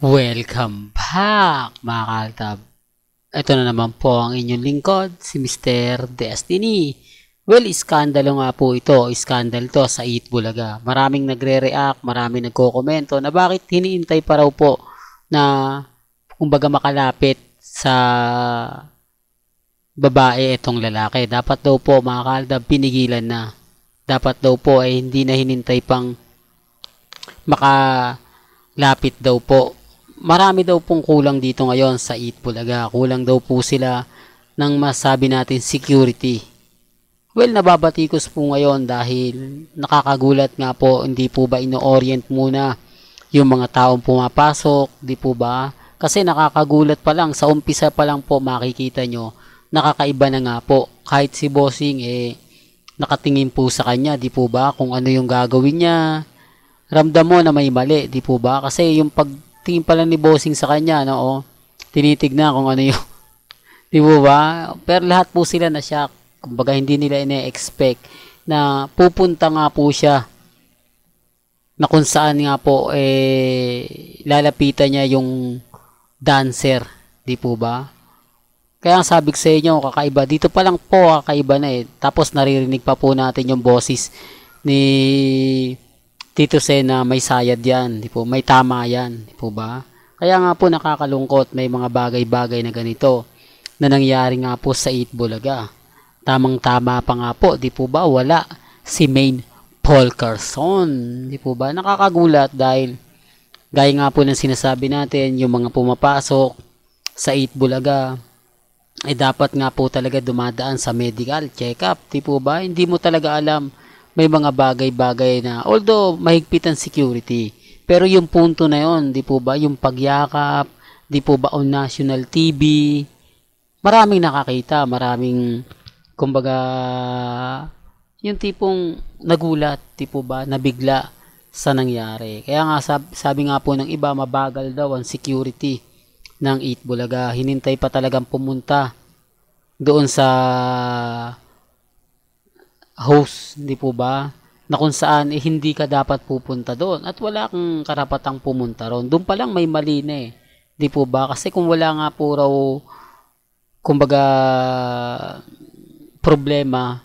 Welcome back mga kaltab. Ito na naman po ang inyong lingkod, si Mr. Destiny. Well, iskandalo nga po ito. Iskandal to sa Eat Bulaga. Maraming nagre-react, maraming nagko-komento na bakit hiniintay pa raw po na kumbaga makalapit sa babae itong lalaki. Dapat daw po mga kaltab, pinigilan na. Dapat daw po ay hindi na hinintay pang makalapit daw po. Marami daw pong kulang dito ngayon sa Eat Bulaga. Kulang daw po sila ng masabi natin security. Well, nababatikos po ngayon dahil nakakagulat nga po, hindi po ba ino-orient muna yung mga taong pumapasok, di po ba? Kasi nakakagulat pa lang, sa umpisa pa lang po makikita nyo, nakakaiba na nga po. Kahit si Bossing nakatingin po sa kanya, di po ba? Kung ano yung gagawin niya, ramdam mo na may mali, di po ba? Kasi yung pagtingin pala ni Bossing sa kanya, no, tinitignan kung ano yung, di po ba? Pero lahat po sila na shock. Kumbaga hindi nila ine-expect na pupunta nga po siya na kung saan nga po lalapitan niya yung dancer, di po ba? Kaya ang sabi ko sa inyo, kakaiba. Dito pa lang po, kakaiba na Tapos naririnig pa po natin yung boses ni Tito Sen na may sayad yan, di po? May tama yan, di po ba? Kaya nga po nakakalungkot, may mga bagay-bagay na ganito na nangyari nga po sa Eat Bulaga. Tamang-tama pa nga po, di po ba? Wala si Maine Paul Carson, di po ba? Nakakagulat dahil gaya nga po ng sinasabi natin, yung mga pumapasok sa Eat Bulaga ay dapat nga po talaga dumadaan sa medical check-up, di po ba? Hindi mo talaga alam, may mga bagay-bagay na although mahigpit ang security, pero yung punto na yon, di po ba? Yung pagyakap, di po ba on national TV, maraming nakakita, maraming kumbaga, yung tipong nagulat, tipo ba, nabigla sa nangyari. Kaya nga sabi nga po ng iba, mabagal daw ang security ng Eat Bulaga. Hinintay pa talagang pumunta doon sa host, di po ba, na kung saan hindi ka dapat pupunta doon at wala kang karapatang pumunta roon. Doon pa lang may mali na di po ba? Kasi kung wala nga po raw, kumbaga, problema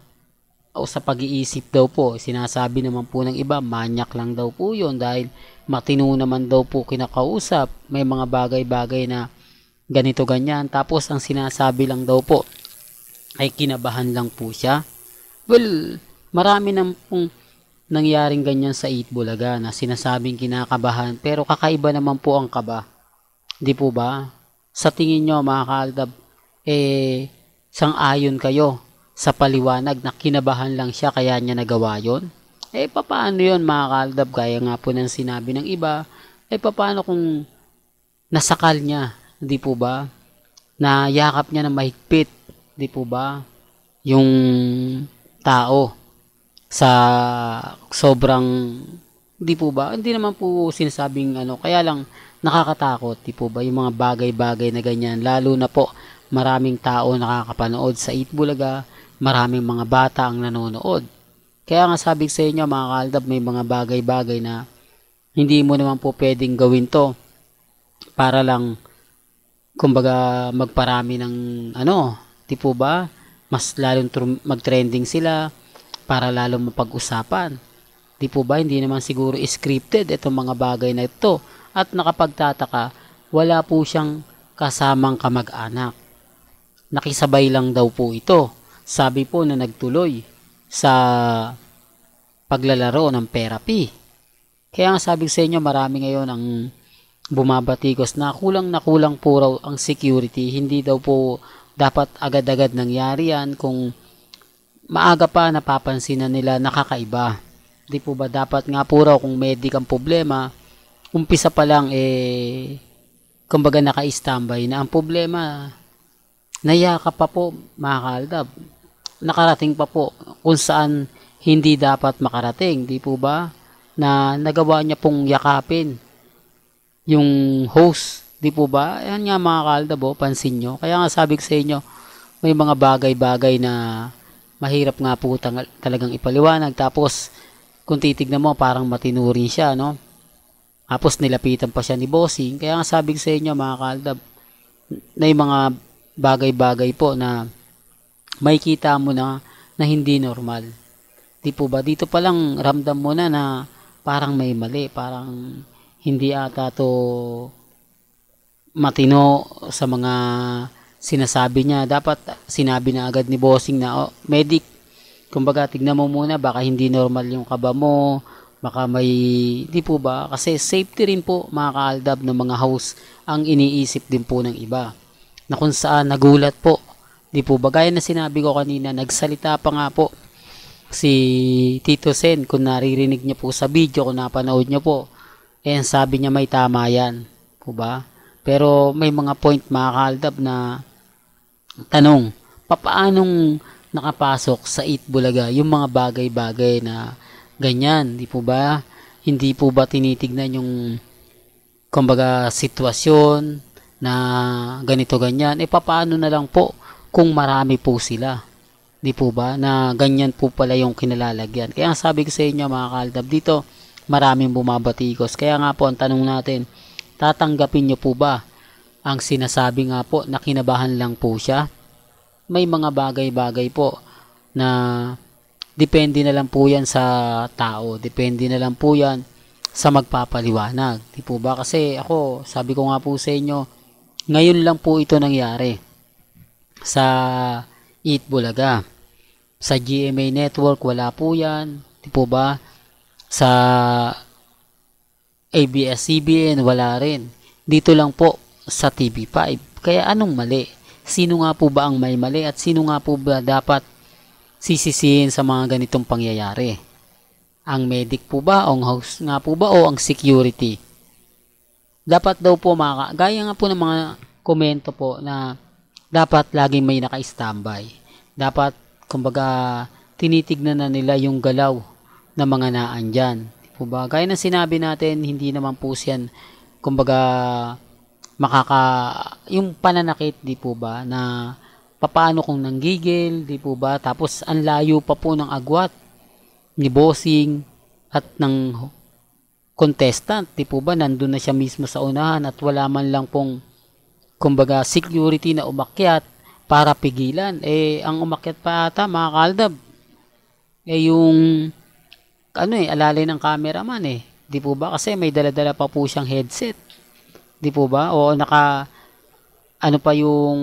o sa pag-iisip daw po, sinasabi naman po ng iba, manyak lang daw po yun dahil matino naman daw po kinakausap, may mga bagay-bagay na ganito ganyan, tapos ang sinasabi lang daw po ay kinabahan lang po siya. Well, marami nang pong nangyaring ganyan sa Eat Bulaga na sinasabing kinakabahan, pero kakaiba naman po ang kaba, di po ba? Sa tingin nyo mga kaaldab, sang-ayon kayo sa paliwanag na kinabahan lang siya kaya niya nagawa yon? Paano yon mga kaaldab? Gaya nga po ng sinabi ng iba, paano kung nasakal niya, di po ba? Na yakap niya na mahigpit, di po ba? Yung tao sa sobrang, di po ba? Hindi naman po sinasabing kaya lang nakakatakot, di po ba? Yung mga bagay-bagay na ganyan, lalo na po maraming tao nakakapanood sa Eat Bulaga, maraming mga bata ang nanonood. Kaya nga sabi sa inyo mga kaaldab, may mga bagay-bagay na hindi mo naman po pwedeng gawin to para lang kumbaga magparami ng di po ba? Mas lalong mag-trending sila para lalong mapag-usapan. Di po ba? Hindi naman siguro scripted itong mga bagay na ito. At nakapagtataka, wala po siyang kasamang kamag-anak. Nakisabay lang daw po ito. Sabi po na nagtuloy sa paglalaro ng therapy. Kaya nga sabi sa inyo, marami ngayon ang bumabatikos na kulang po raw ang security. Hindi daw po dapat agad-agad nangyari yan. Kung maaga pa napapansin na nila nakakaiba. Di po ba dapat nga po raw kung medic ang problema, umpisa pa lang kumbaga naka-standby na ang problema. Nayaka pa po mga kaaldab, nakarating pa po kung saan hindi dapat makarating, di po ba? Na nagawa niya pong yakapin yung host, di po ba? Yan nga mga kaaldab, pansin nyo. Kaya nga sabi ko sa inyo, may mga bagay-bagay na mahirap nga po talagang ipaliwanag. Tapos kung titignan mo, parang matinuri siya, no? Tapos nilapitan pa siya ni Bossing. Kaya nga sabi ko sa inyo mga kaaldab, na yung mga bagay-bagay po na makikita mo na hindi normal. Di po ba? Dito pa lang ramdam mo na parang may mali. Parang hindi ata to matino sa mga sinasabi niya. Dapat sinabi na agad ni Bossing na, oh, medic, kumbaga tignan mo muna, baka hindi normal yung kaba mo, baka may, di po ba? Kasi safety rin po mga kaaldab ng mga host ang iniisip din po ng iba. Na kung saan nagulat po, di po ba? Gaya na sinabi ko kanina, nagsalita pa nga po si Tito Sen, kung naririnig niyo po sa video, kung napanood niyo po, sabi niya may tama yan. Po ba? Pero may mga point mga kaaldab na tanong, papaanong nakapasok sa Eat Bulaga yung mga bagay-bagay na ganyan, di po ba? Hindi po ba tinitignan yung kumbaga sitwasyon na ganito ganyan? Papaano na lang po kung marami po sila? Di po ba? Na ganyan po pala yung kinalalagyan. Kaya sabi ko sa inyo mga kaaldab, dito maraming bumabatikos. Kaya nga po ang tanong natin, tatanggapin nyo po ba ang sinasabi nga po na kinabahan lang po siya? May mga bagay-bagay po na depende na lang po yan sa tao. Depende na lang po yan sa magpapaliwanag. Di po ba? Kasi ako, sabi ko nga po sa inyo, ngayon lang po ito nangyari sa Eat Bulaga. Sa GMA Network, wala po yan. Di po ba? Sa ABS-CBN, wala rin. Dito lang po sa TV5. Kaya anong mali? Sino nga po ba ang may mali at sino nga po ba dapat sisisihin sa mga ganitong pangyayari? Ang medic po ba, ang host nga po ba, o ang security? Dapat daw po gaya nga po ng mga komento po na dapat laging may naka-standby. Dapat, kumbaga, tinitignan na nila yung galaw ng mga naandyan. Po ba? Gaya ng sinabi natin, hindi naman po siyan, kumbaga, yung pananakit, di po ba, na papaano kung nanggigil, di po ba, tapos ang layo pa po ng agwat ni Bossing at ng contestant, di po ba, nandun na siya mismo sa unahan at wala man lang pong, kumbaga, security na umakyat para pigilan. Ang umakyat pa ata, mga kaaldab, yung alalay ng cameraman di po ba, kasi may dala-dala pa po siyang headset. Di po ba? O pa yung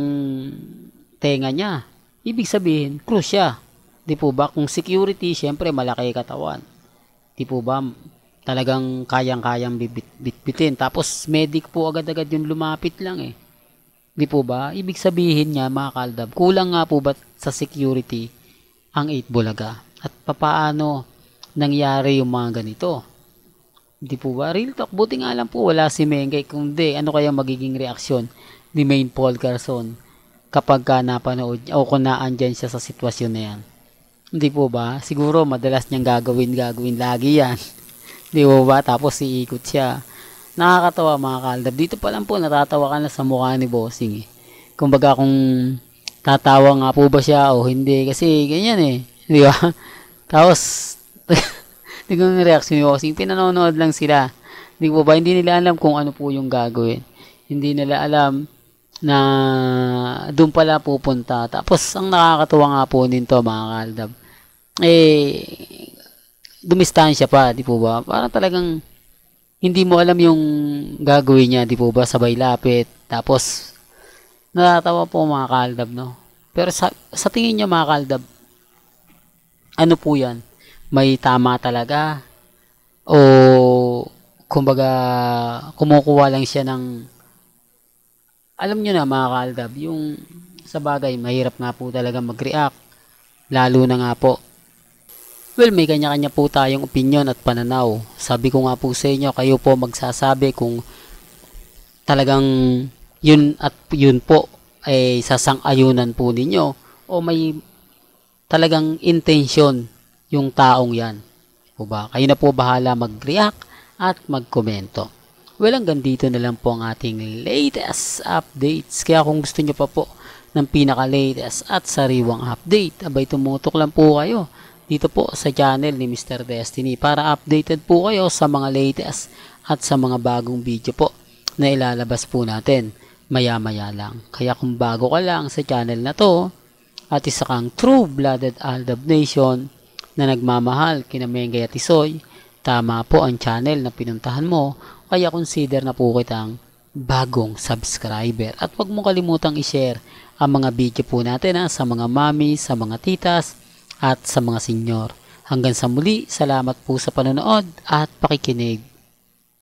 tenga niya. Ibig sabihin, cruise siya. Di po ba? Kung security, syempre malaki katawan. Di po ba? Talagang kayang-kayang bitbitin. Tapos medic po agad-agad yung lumapit lang Di po ba? Ibig sabihin niya mga kaaldab, kulang nga po ba sa security ang Eat Bulaga? At papaano nangyari yung mga ganito? Di po ba? Real talk, buti nga lang po wala si Mengay. Kung di, ano kaya magiging reaksyon ni Main Paul Garson kapag ka napanood o kung naandyan siya sa sitwasyon na yan? Di po ba? Siguro madalas niyang gagawin lagi yan. Di po ba? Tapos iikot siya. Nakakatawa mga kaaldab. Dito pa lang po natatawa ka na sa mukha ni Bossing Kumbaga kung tatawa nga po ba siya o hindi. Kasi ganyan Di ba? Tapos hindi ko yung reaction ni Bossing. Pinanonood lang sila. Hindi po ba? Hindi nila alam kung ano po yung gagawin. Hindi nila alam na doon pala pupunta. Tapos, ang nakakatuwa nga po nito mga kaaldab, dumistansya pa, di po ba? Parang talagang hindi mo alam yung gagawin niya, di po ba? Sabay lapit. Tapos, natatawa po mga kaaldab, no? Pero sa tingin niyo mga kaaldab, ano po yan? May tama talaga o kumbaga kumukuha lang siya ng alam nyo na mga kaaldab, yung sa bagay mahirap nga po talaga mag-react lalo na nga po may kanya-kanya po tayong opinion at pananaw. Sabi ko nga po sa inyo, kayo po magsasabi kung talagang yun at yun po ay sasang-ayunan po ninyo o may talagang intention yung taong yan. Po ba? Kayo na po bahala mag-react at mag-komento. Well, hanggang dito na lang po ang ating latest updates. Kaya kung gusto nyo pa po ng pinaka-latest at sariwang update, abay tumutok lang po kayo dito po sa channel ni Mr. Destiny para updated po kayo sa mga latest at sa mga bagong video po na ilalabas po natin maya-maya lang. Kaya kung bago ka lang sa channel na to at isa kang true-blooded Aldab Nation na nagmamahal kina Mengay at Isoy, tama po ang channel na pinuntahan mo, kaya consider na po kitang bagong subscriber. At huwag mo kalimutang i-share ang mga video po natin sa mga mami, sa mga titas, at sa mga senyor. Hanggang sa muli, salamat po sa panonood at pakikinig.